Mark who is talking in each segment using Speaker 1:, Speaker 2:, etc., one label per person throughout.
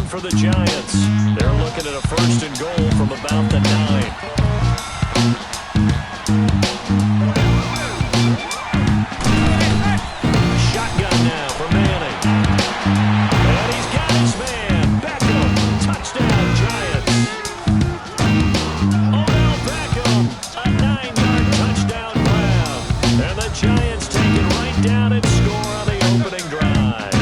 Speaker 1: down for the Giants. They're looking at a first and goal from about the 9. Shotgun now for Manning. And he's got his man. Beckham. Touchdown, Giants. Odell Beckham. A 9-yard touchdown grab. And the Giants take it right down and score on the opening drive.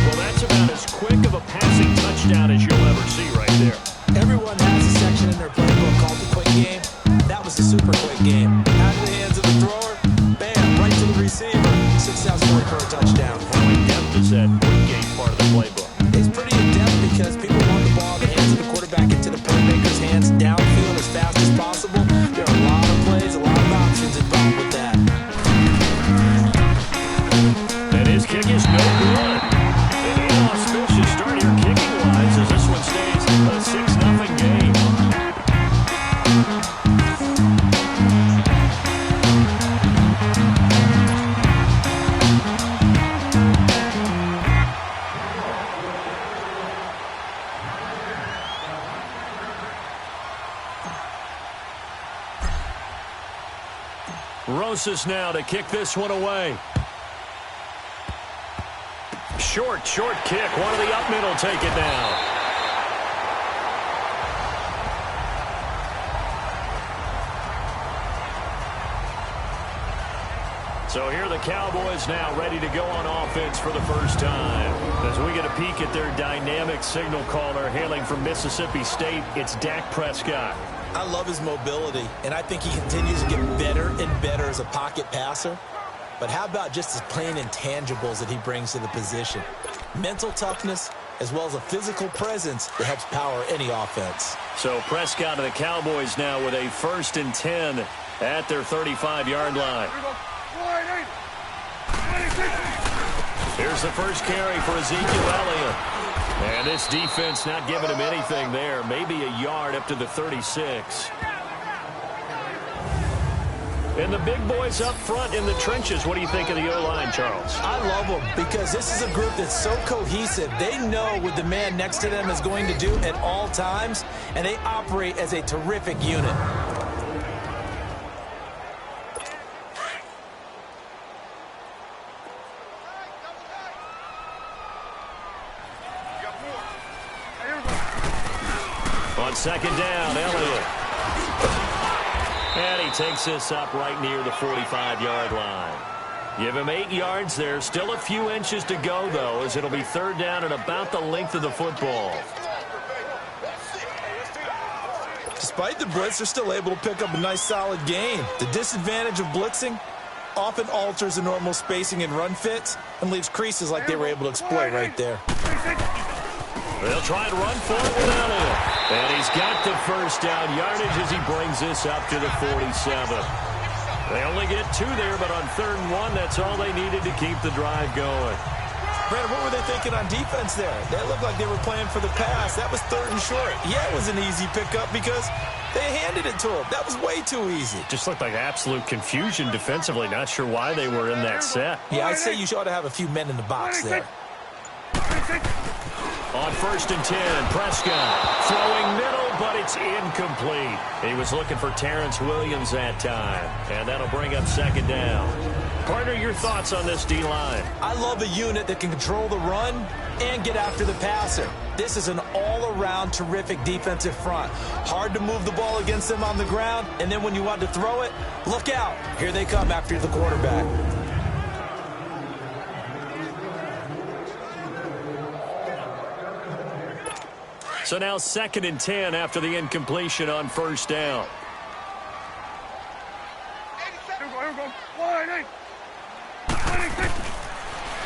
Speaker 1: Well, that's about as quick of a passing touchdown as you'll ever see right there.
Speaker 2: Everyone has a section in their playbook called the quick game. That was a super quick game. Out of the hands of the thrower, bam, right to the receiver. 6 sounds for a touchdown.
Speaker 1: How in-depth is that quick game part of the playbook?
Speaker 2: It's pretty in-depth because people want the ball in the hands of the quarterback into the playmaker's hands downfield as fast as possible. There are a lot of plays, a lot of options involved with that.
Speaker 1: And his kick is no good. An inauspicious start here kicking-wise as this one stays a 6-0 game. Rosas now to kick this one away. Short kick. One of the up middle take it down. So here the Cowboys now ready to go on offense for the first time. As we get a peek at their dynamic signal caller hailing from Mississippi State, it's Dak Prescott.
Speaker 2: I love his mobility, and I think he continues to get better and better as a pocket passer. But how about just his plain intangibles that he brings to the position? Mental toughness, as well as a physical presence that helps power any offense.
Speaker 1: So Prescott and the Cowboys now with a 1st and 10 at their 35-yard line. Here's the first carry for Ezekiel Elliott. And this defense not giving him anything there. Maybe a yard up to the 36. And the big boys up front in the trenches. What do you think of the O-line, Charles?
Speaker 2: I love them because this is a group that's so cohesive. They know what the man next to them is going to do at all times, and they operate as a terrific unit.
Speaker 1: On second down, Elliott. And he takes this up right near the 45-yard line. Give him 8 yards there. Still a few inches to go, though, as it'll be 3rd down and about the length of the football.
Speaker 2: Despite the blitz, they're still able to pick up a nice, solid gain. The disadvantage of blitzing often alters the normal spacing and run fits and leaves creases like they were able to exploit right there.
Speaker 1: They'll try and run forward with Elliott. And he's got the first down yardage as he brings this up to the 47. They only get 2 there, but on 3rd and 1, that's all they needed to keep the drive going.
Speaker 2: Brandon, what were they thinking on defense there? They looked like they were playing for the pass. That was 3rd and short. Yeah, it was an easy pickup because they handed it to him. That was way too easy.
Speaker 1: Just looked like absolute confusion defensively. Not sure why they were in that set.
Speaker 2: Yeah, I'd say you ought to have a few men in the box there.
Speaker 1: On 1st and 10, Prescott throwing middle, but it's incomplete. He was looking for Terrence Williams that time, and that'll bring up 2nd down. Partner, your thoughts on this D-line?
Speaker 2: I love a unit that can control the run and get after the passer. This is an all-around terrific defensive front. Hard to move the ball against them on the ground, and then when you want to throw it, look out. Here they come after the quarterback.
Speaker 1: So now 2nd and 10 after the incompletion on 1st down.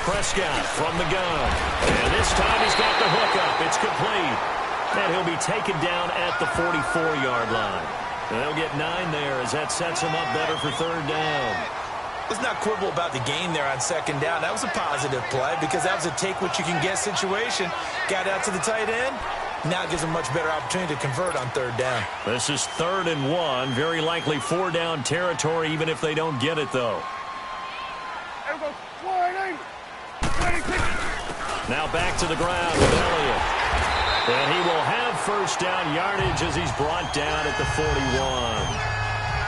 Speaker 1: Prescott from the gun. And this time he's got the hookup. It's complete. And he'll be taken down at the 44-yard line. And they'll get 9 there as that sets him up better for 3rd down.
Speaker 2: Let's not quibble about the gain there on 2nd down. That was a positive play because that was a take-what-you-can-get situation. Got out to the tight end. Now it gives them a much better opportunity to convert on 3rd down.
Speaker 1: This is 3rd and 1. Very likely 4-down territory, even if they don't get it, though. Now back to the ground with Elliott. And he will have first down yardage as he's brought down at the 41.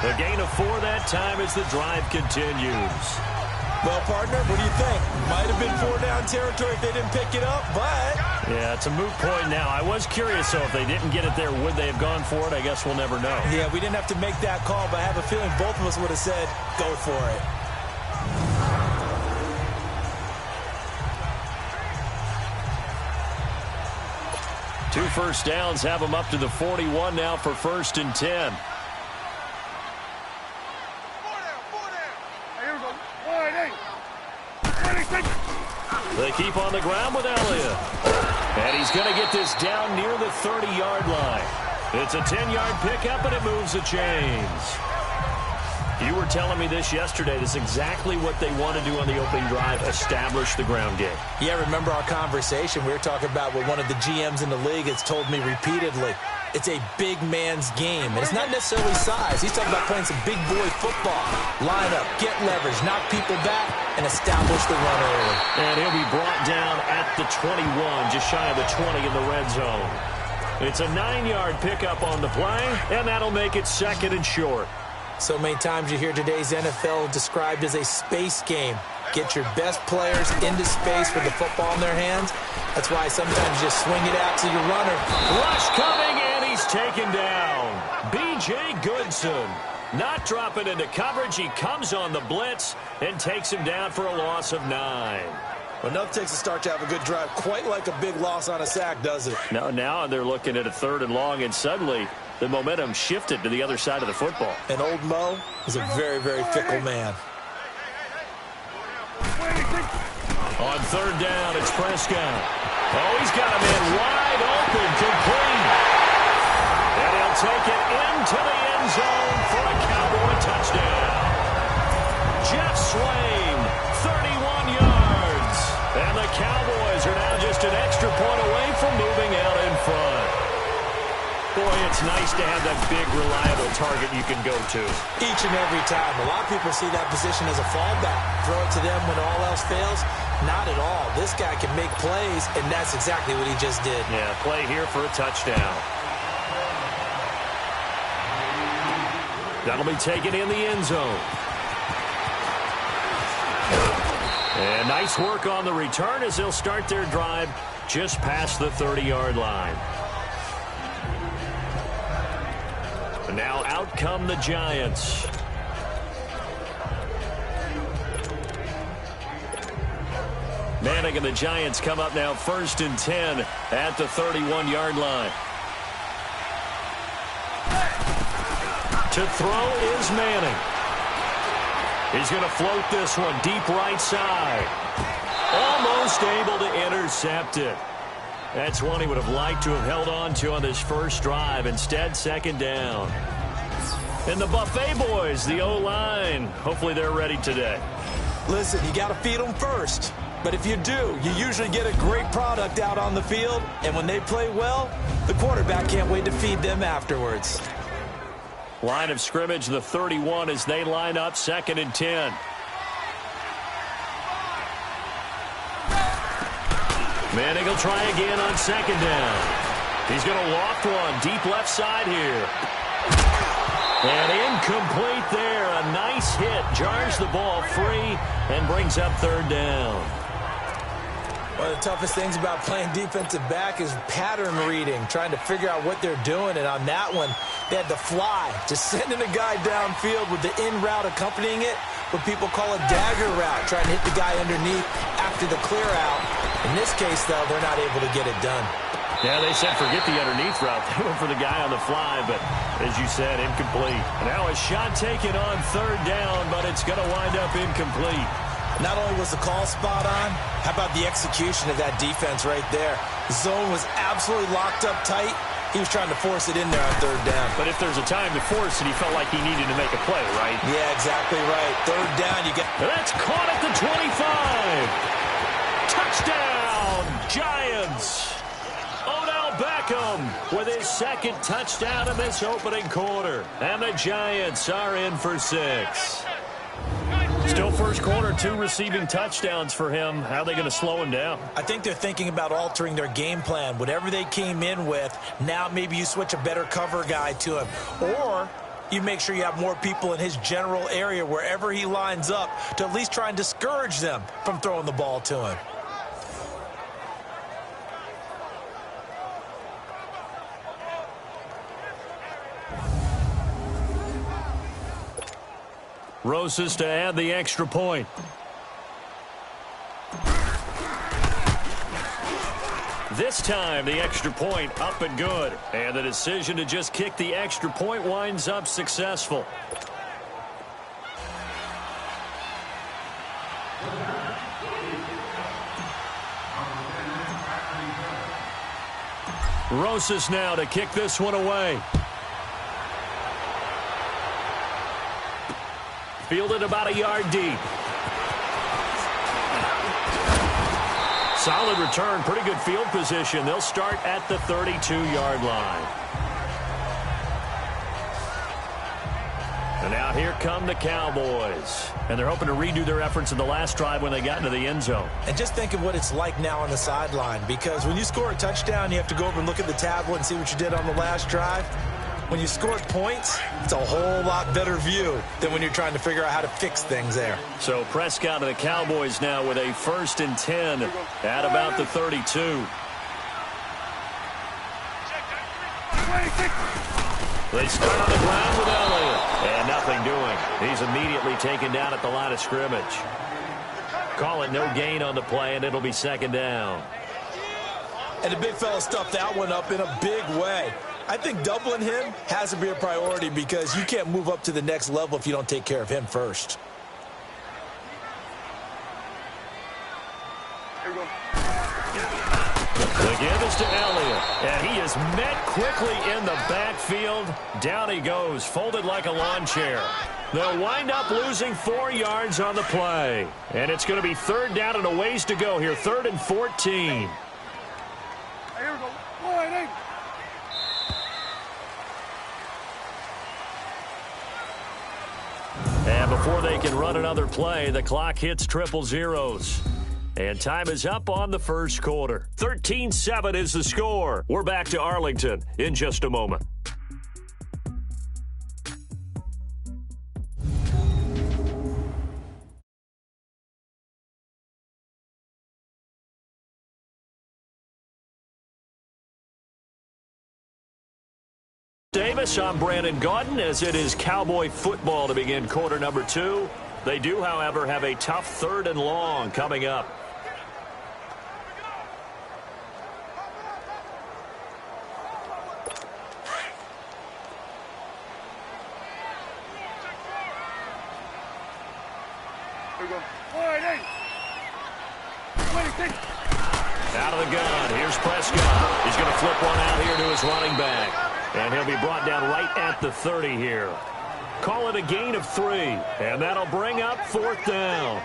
Speaker 1: A gain of 4 that time as the drive continues.
Speaker 2: Well, partner, what do you think? Might have been 4-down territory if they didn't pick it up, but...
Speaker 1: Yeah, it's a moot point now. I was curious, so if they didn't get it there, would they have gone for it? I guess we'll never know.
Speaker 2: Yeah, we didn't have to make that call, but I have a feeling both of us would have said, go for it.
Speaker 1: Two first downs have them up to the 41 now for 1st and 10. They keep on the ground with Elliott. And he's going to get this down near the 30-yard line. It's a 10-yard pickup, and it moves the chains. You were telling me this yesterday. This is exactly what they want to do on the opening drive, establish the ground game.
Speaker 2: Yeah, remember our conversation? We were talking about what one of the GMs in the league has told me repeatedly. It's a big man's game. And it's not necessarily size. He's talking about playing some big boy football. Line up, get leverage, knock people back, and establish the run early.
Speaker 1: And he'll be brought down at the 21, just shy of the 20 in the red zone. It's a 9-yard pickup on the play, and that'll make it 2nd and short.
Speaker 2: So many times you hear today's NFL described as a space game. Get your best players into space with the football in their hands. That's why sometimes you just swing it out to your runner.
Speaker 1: Rush coming, and he's taken down. B.J. Goodson not dropping into coverage. He comes on the blitz and takes him down for a loss of 9.
Speaker 2: Well, enough takes a start to have a good drive. Quite like a big loss on a sack, does it?
Speaker 1: Now they're looking at a 3rd and long, and suddenly the momentum shifted to the other side of the football.
Speaker 2: And old Mo is a very, very fickle man.
Speaker 1: On 3rd down, it's Prescott. Oh, he's got a man wide open, complete. And he'll take it into the end zone for a Cowboy touchdown. Jeff Swain, 31 yards. And the Cowboys are now just an extra point away from moving out in front. Boy, it's nice to have that big, reliable target you can go to.
Speaker 2: Each and every time. A lot of people see that position as a fallback. Throw it to them when all else fails. Not at all. This guy can make plays, and that's exactly what he just did.
Speaker 1: Yeah, play here for a touchdown. That'll be taken in the end zone. And nice work on the return as they'll start their drive just past the 30-yard line. Now out come the Giants. Manning and the Giants come up now 1st and 10 at the 31-yard line. To throw is Manning. He's going to float this one deep right side. Almost able to intercept it. That's one he would have liked to have held on to on this first drive. Instead, 2nd down. And the Buffet boys, the O-line, hopefully they're ready today.
Speaker 2: Listen, you got to feed them first. But if you do, you usually get a great product out on the field. And when they play well, the quarterback can't wait to feed them afterwards.
Speaker 1: Line of scrimmage, the 31 as they line up 2nd and 10. Manning will try again on 2nd down. He's going to loft one deep left side here. And incomplete there. A nice hit. Jars the ball free and brings up 3rd down.
Speaker 2: One of the toughest things about playing defensive back is pattern reading, trying to figure out what they're doing. And on that one, they had to fly, just sending a guy downfield with the in route accompanying it, what people call a dagger route, trying to hit the guy underneath after the clear out. In this case, though, they're not able to get it done.
Speaker 1: Yeah, they said forget the underneath route. They went for the guy on the fly, but as you said, incomplete. Now a shot taken on 3rd down, but it's going to wind up incomplete.
Speaker 2: Not only was the call spot on, how about the execution of that defense right there? The zone was absolutely locked up tight. He was trying to force it in there on 3rd down.
Speaker 1: But if there's a time to force it, he felt like he needed to make a play, right?
Speaker 2: Yeah, exactly right. 3rd down, you get...
Speaker 1: That's caught at the 25. Touchdown, Giants. Odell Beckham with his 2nd touchdown in this opening quarter. And the Giants are in for 6. Still first quarter, 2 receiving touchdowns for him. How are they going to slow him down?
Speaker 2: I think they're thinking about altering their game plan. Whatever they came in with, now maybe you switch a better cover guy to him. Or you make sure you have more people in his general area wherever he lines up to at least try and discourage them from throwing the ball to him.
Speaker 1: Rosas to add the extra point. This time, the extra point up and good. And the decision to just kick the extra point winds up successful. Rosas now to kick this one away. Fielded about a yard deep. Solid return, pretty good field position. They'll start at the 32-yard line. And now here come the Cowboys. And they're hoping to redo their efforts in the last drive when they got into the end zone.
Speaker 2: And just think of what it's like now on the sideline, because when you score a touchdown, you have to go over and look at the tablet and see what you did on the last drive. When you score points, it's a whole lot better view than when you're trying to figure out how to fix things there.
Speaker 1: So Prescott and the Cowboys now with a 1st and 10 at about the 32. They start on the ground with Elliott. And nothing doing. He's immediately taken down at the line of scrimmage. Call it no gain on the play, and it'll be 2nd down.
Speaker 2: And the big fella stuffed that one up in a big way. I think doubling him has to be a priority because you can't move up to the next level if you don't take care of him first.
Speaker 3: Here we go.
Speaker 1: The give is to Elliott, and he is met quickly in the backfield. Down he goes, folded like a lawn chair. They'll wind up losing 4 yards on the play. And it's going to be 3rd down and a ways to go here, 3rd and 14.
Speaker 3: Hey, here we go. Boy, hey.
Speaker 1: And before they can run another play, the clock hits triple zeros. And time is up on the first quarter. 13-7 is the score. We're back to Arlington in just a moment. Davis, I'm Brandon Gaudin, as it is Cowboy football to begin quarter number 2. They do, however, have a tough 3rd and long coming up.
Speaker 3: Here we go. Boy, hey.
Speaker 1: Out of the gun, here's Prescott. He's going to flip one out here to his running back. And he'll be brought down right at the 30 here. Call it a gain of 3. And that'll bring up 4th down.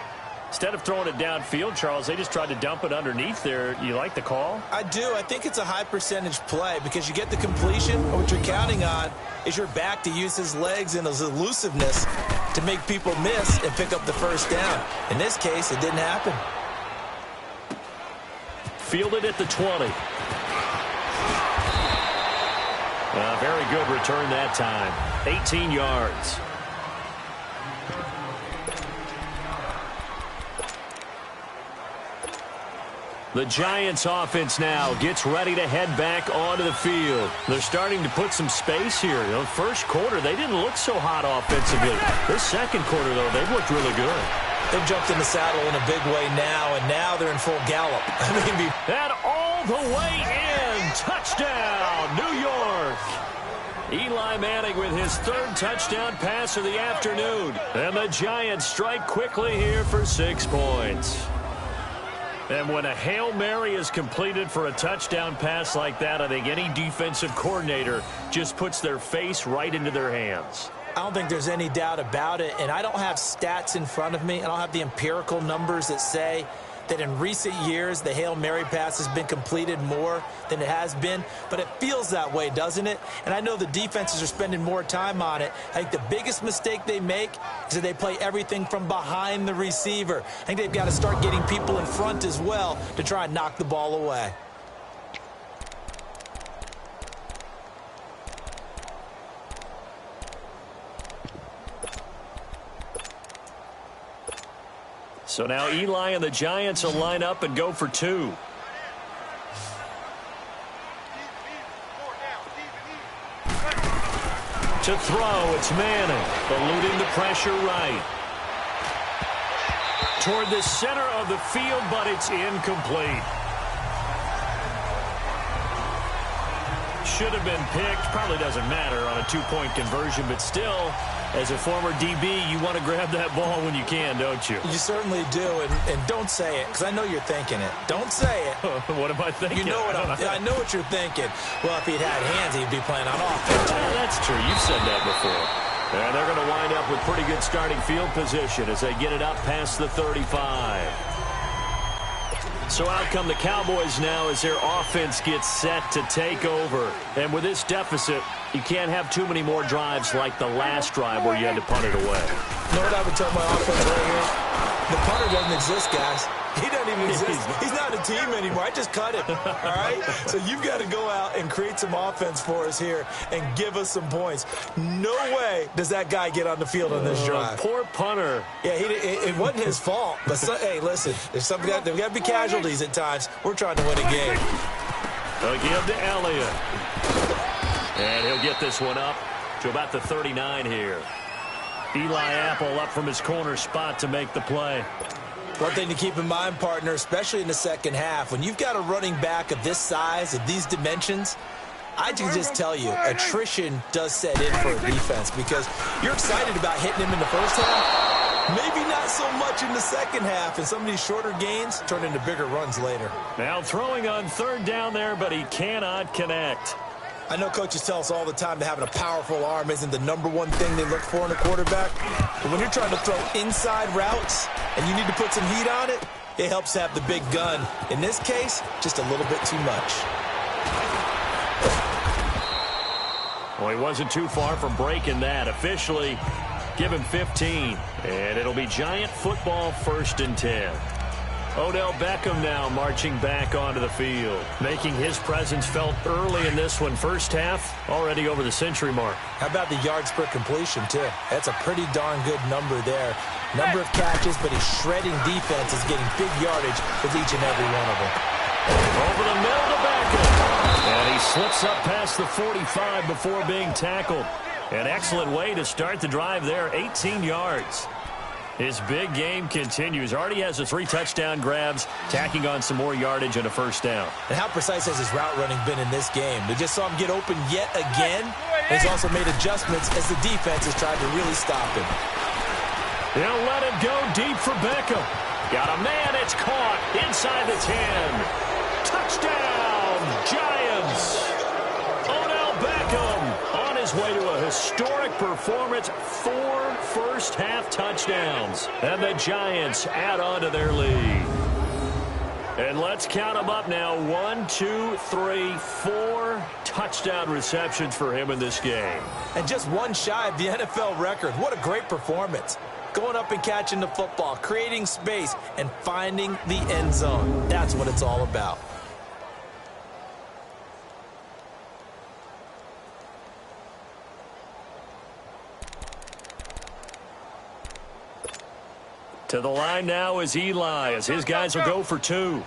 Speaker 1: Instead of throwing it downfield, Charles, they just tried to dump it underneath there. You like the call?
Speaker 2: I do. I think it's a high percentage play because you get the completion. What you're counting on is your back to use his legs and his elusiveness to make people miss and pick up the 1st down. In this case, it didn't happen.
Speaker 1: Fielded at the 20. Very good return that time. 18 yards. The Giants offense now gets ready to head back onto the field. They're starting to put some space here. You know, first quarter, they didn't look so hot offensively. This second quarter, though, they've looked really good.
Speaker 2: They've jumped in the saddle in a big way now, and now they're in full gallop.
Speaker 1: And all the way in. Touchdown, New York. Eli Manning with his 3rd touchdown pass of the afternoon. And the Giants strike quickly here for 6 points. And when a Hail Mary is completed for a touchdown pass like that, I think any defensive coordinator just puts their face right into their hands.
Speaker 2: I don't think there's any doubt about it, and I don't have stats in front of me. I don't have the empirical numbers that say that in recent years the Hail Mary pass has been completed more than it has been, but it feels that way, doesn't it? And I know the defenses are spending more time on it. I think the biggest mistake they make is that they play everything from behind the receiver. I think they've got to start getting people in front as well to try and knock the ball away.
Speaker 1: So now Eli and the Giants will line up and go for 2. To throw, it's Manning, eluding the pressure right. Toward the center of the field, but it's incomplete. Should have been picked. Probably doesn't matter on a 2-point conversion, but still, as a former DB, you want to grab that ball when you can, don't you?
Speaker 2: You certainly do, and don't say it, because I know you're thinking it. Don't say it.
Speaker 1: What am I thinking?
Speaker 2: You know what I know what you're thinking. Well, if he'd had hands, he'd be playing on offense.
Speaker 1: Well, that's true. You've said that before. And they're going to wind up with pretty good starting field position as they get it up past the 35. So out come the Cowboys now as their offense gets set to take over. And with this deficit, you can't have too many more drives like the last drive where you had to punt it away.
Speaker 2: You know what I would tell my offense right here? The punter doesn't exist, guys. He doesn't even exist. He's not a team anymore. I just cut him, all right? So you've got to go out and create some offense for us here and give us some points. No way does that guy get on the field on this drive.
Speaker 1: Poor punter.
Speaker 2: Yeah, it wasn't his fault. But, hey, listen, there's got to be casualties at times. We're trying to win a game.
Speaker 1: They'll give to Elliott. And he'll get this one up to about the 39 here. Eli Apple up from his corner spot to make the play.
Speaker 2: One thing to keep in mind, partner, especially in the second half, when you've got a running back of this size, of these dimensions, I can just tell you, attrition does set in for a defense because you're excited about hitting him in the first half, maybe not so much in the second half, and some of these shorter gains turn into bigger runs later.
Speaker 1: Now throwing on 3rd down there, but he cannot connect.
Speaker 2: I know coaches tell us all the time that having a powerful arm isn't the #1 thing they look for in a quarterback. But when you're trying to throw inside routes and you need to put some heat on it, it helps to have the big gun. In this case, just a little bit too much.
Speaker 1: Well, he wasn't too far from breaking that. Officially, give him 15. And it'll be Giant football 1st and 10. Odell Beckham now marching back onto the field, making his presence felt early in this one. First half, already over the century mark.
Speaker 2: How about the yards per completion, too? That's a pretty darn good number there. Number of catches, but his shredding defense is getting big yardage with each and every one of them.
Speaker 1: Over the middle to Beckham. And he slips up past the 45 before being tackled. An excellent way to start the drive there, 18 yards. His big game continues. Already has the 3 touchdown grabs, tacking on some more yardage and a 1st down.
Speaker 2: And how precise has his route running been in this game? We just saw him get open yet again. And he's also made adjustments as the defense has tried to really stop him.
Speaker 1: He'll let it go deep for Beckham. Got a man. It's caught inside the 10. Touchdown, Giants. Odell Beckham on his way to a historic performance. 4 first-half touchdowns. And the Giants add on to their lead. And let's count them up now. 1, 2, 3, 4 touchdown receptions for him in this game.
Speaker 2: And just one shy of the NFL record. What a great performance. Going up and catching the football, creating space, and finding the end zone. That's what it's all about.
Speaker 1: To the line now is Eli, as his guys will go for 2.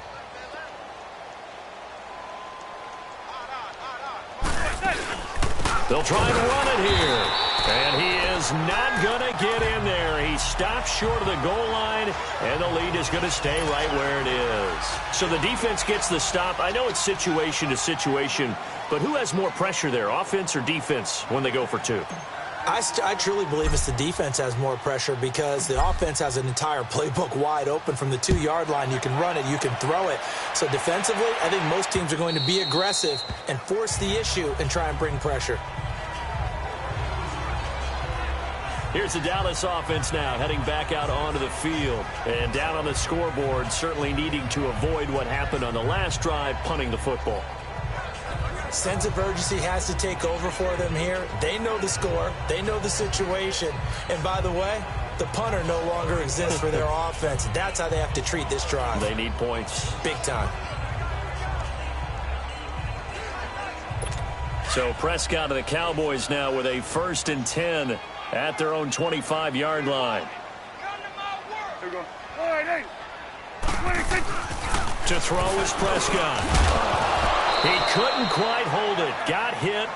Speaker 1: They'll try and run it here. And he is not going to get in there. He stops short of the goal line, and the lead is going to stay right where it is. So the defense gets the stop. I know it's situation to situation, but who has more pressure there, offense or defense, when they go for 2?
Speaker 2: I truly believe it's the defense has more pressure because the offense has an entire playbook wide open from the 2-yard line. You can run it, you can throw it. So defensively, I think most teams are going to be aggressive and force the issue and try and bring pressure.
Speaker 1: Here's the Dallas offense now heading back out onto the field. And down on the scoreboard, certainly needing to avoid what happened on the last drive, punting the football.
Speaker 2: Sense of urgency has to take over for them here. They know the score. They know the situation. And by the way, the punter no longer exists for their offense. That's how they have to treat this drive.
Speaker 1: They need points.
Speaker 2: Big time.
Speaker 1: So Prescott of the Cowboys now with a 1st and 10 at their own 25-yard line.
Speaker 3: Here we go. 4-8. 26.
Speaker 1: To throw is Prescott. He couldn't quite hold it. Got hit.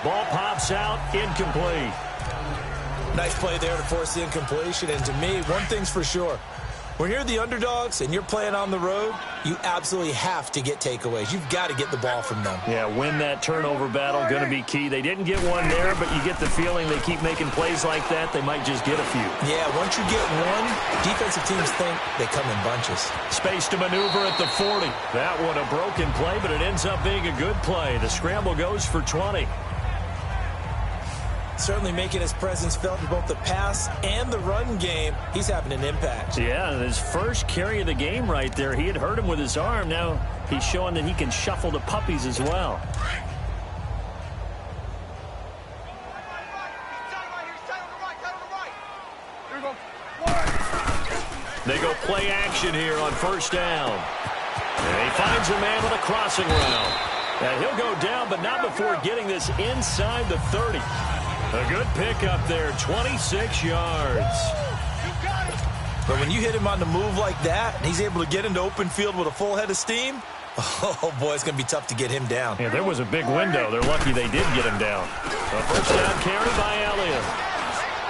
Speaker 1: Ball pops out. Incomplete.
Speaker 2: Nice play there to force the incompletion. And to me, one thing's for sure. When you're the underdogs and you're playing on the road, you absolutely have to get takeaways. You've got to get the ball from them.
Speaker 1: Yeah, win that turnover battle, going to be key. They didn't get one there, but you get the feeling they keep making plays like that, they might just get a few.
Speaker 2: Yeah, once you get one, defensive teams think they come in bunches.
Speaker 1: Space to maneuver at the 40. That one a broken play, but it ends up being a good play. The scramble goes for 20.
Speaker 2: Certainly making his presence felt in both the pass and the run game. He's having an impact.
Speaker 1: Yeah, and his first carry of the game right there. He had hurt him with his arm. Now he's showing that he can shuffle the puppies as well. They go play action here on 1st down. And he finds a man with a crossing route. And he'll go down, but not before getting this inside the 30. A good pickup there, 26 yards.
Speaker 2: But when you hit him on the move like that, and he's able to get into open field with a full head of steam, oh, boy, it's going to be tough to get him down.
Speaker 1: Yeah, there was a big window. They're lucky they did get him down. A 1st down carry by Elliott.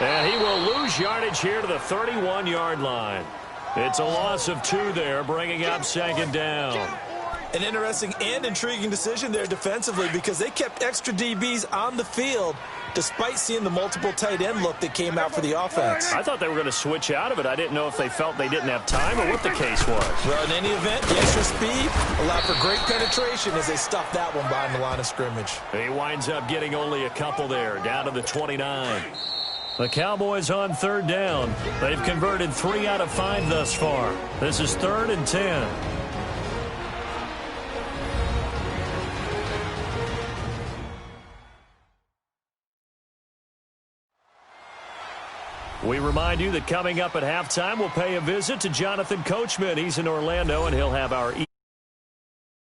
Speaker 1: And he will lose yardage here to the 31-yard line. It's a loss of 2 there, bringing up 2nd down.
Speaker 2: An interesting and intriguing decision there defensively because they kept extra DBs on the field despite seeing the multiple tight end look that came out for the offense.
Speaker 1: I thought they were going to switch out of it. I didn't know if they felt they didn't have time or what the case was.
Speaker 2: Well, in any event, the extra speed allowed for great penetration as they stuffed that one behind the line of scrimmage.
Speaker 1: He winds up getting only a couple there, down to the 29. The Cowboys on 3rd down. They've converted 3 out of 5 thus far. This is 3rd and 10. We remind you that coming up at halftime, we'll pay a visit to Jonathan Coachman. He's in Orlando, and he'll have our